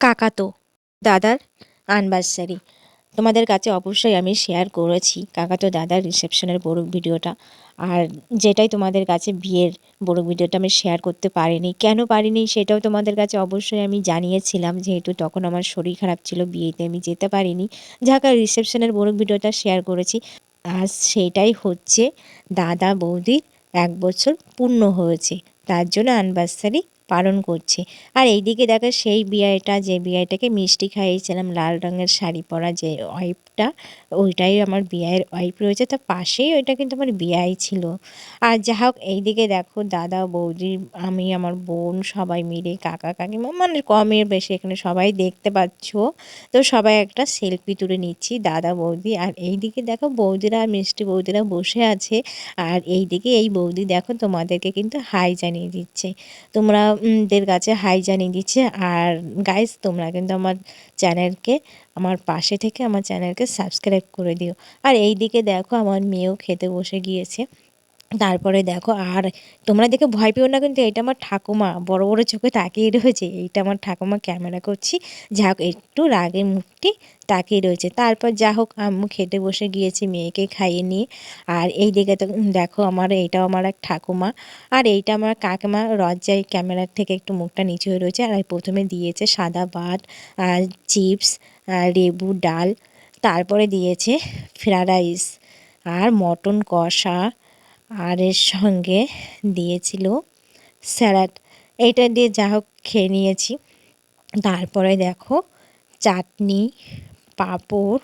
কাকাতো দাদার অ্যানিভার্সারি তোমাদের কাছে অবশ্যই আমি শেয়ার করেছি কাকাতো দাদার রিসেপশনের বড় ভিডিওটা। আর যেটাই তোমাদের কাছে বিয়ের বড় ভিডিওটা আমি শেয়ার করতে পারিনি, কেন পারিনি সেটাও তোমাদের কাছে অবশ্যই আমি জানিয়েছিলাম, যেহেতু তখন আমার শরীর খারাপ ছিল, বিয়েতে আমি যেতে পারিনি। যাক, আর রিসেপশনের বড় ভিডিওটা শেয়ার করেছি। আর সেটাই হচ্ছে দাদা বৌদির 1 বছর পূর্ণ হয়েছে, তার জন্য অ্যানিভার্সারি পালন করছে। আর এইদিকে দেখো সেই বিয়েটা, যে বিয়েটাকে মিষ্টি খাইয়েছিলাম, লাল রঙের শাড়ি পরা যে ওয়াইফটা, ওইটাই আমার বিয়ের ওয়াইফ রয়েছে, তার পাশেই ওইটা কিন্তু আমার বিয়াই ছিল। আর যা হোক, এইদিকে দেখো দাদা বৌদি, আমি, আমার বোন সবাই মিলে, কাকা কাকিমা, মানে কমের বেশি এখানে সবাই দেখতে পাচ্ছ। তো সবাই একটা সেলফি তুলে নিচ্ছি দাদা বৌদি। আর এইদিকে দেখো বৌদিরা আর মিষ্টি বৌদিরা বসে আছে। আর এইদিকে এই বৌদি দেখো তোমাদেরকে কিন্তু হাই জানিয়ে দিচ্ছে, তোমরা দের কাছে হাই জানিয়ে দিচ্ছে। আর গাইস, তোমরা কিন্তু আমার চ্যানেলকে, আমার পাশে থেকে আমার চ্যানেলকে সাবস্ক্রাইব করে দিও। আর এই দিকে দেখো আমার মেয়েও খেতে বসে গিয়েছে। তারপরে দেখো, আর তোমরা দেখে ভয় পেও না, কিন্তু এটা আমার ঠাকুমা বড় বড় চোখে তাকিয়ে রয়েছে, এইটা আমার ঠাকুমা ক্যামেরা করছি, যা হোক একটু রাগের মুখটি তাকিয়ে রয়েছে। তারপর যা হোক, আম্মু খেতে বসে গিয়েছে মেয়েকে খাইয়ে নিয়ে। আর এই দিকে তো দেখো, এইটাও আমার এক ঠাকুমা, আর এইটা আমার কাকিমা লজ্জায় ক্যামেরার থেকে একটু মুখটা নিচু হয়ে রয়েছে। আর প্রথমে দিয়েছে সাদা ভাত, চিপস, লেবু, ডাল, তারপরে দিয়েছে ফ্রাইড রাইস আর মটন কষা, আর এর সঙ্গে দিয়েছিল স্যালাড। এইটা দিয়ে যা হোক খেয়ে নিয়েছি। তারপরে দেখো চাটনি, পাঁপড়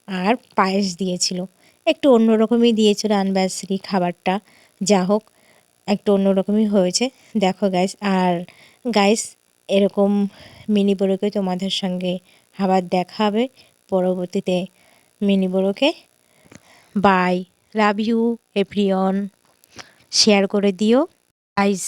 আর পায়েস দিয়েছিল, একটু অন্যরকমই দিয়েছিল অ্যানিভার্সারি খাবারটা। যা হোক, একটু অন্যরকমই হয়েছে। দেখো গাইস, আর গাইস, এরকম মিনি ব্লগে তোমাদের সঙ্গে আবার দেখা হবে পরবর্তীতে মিনি ব্লগে। Bye, love you everyone, share করে দিও গাইস।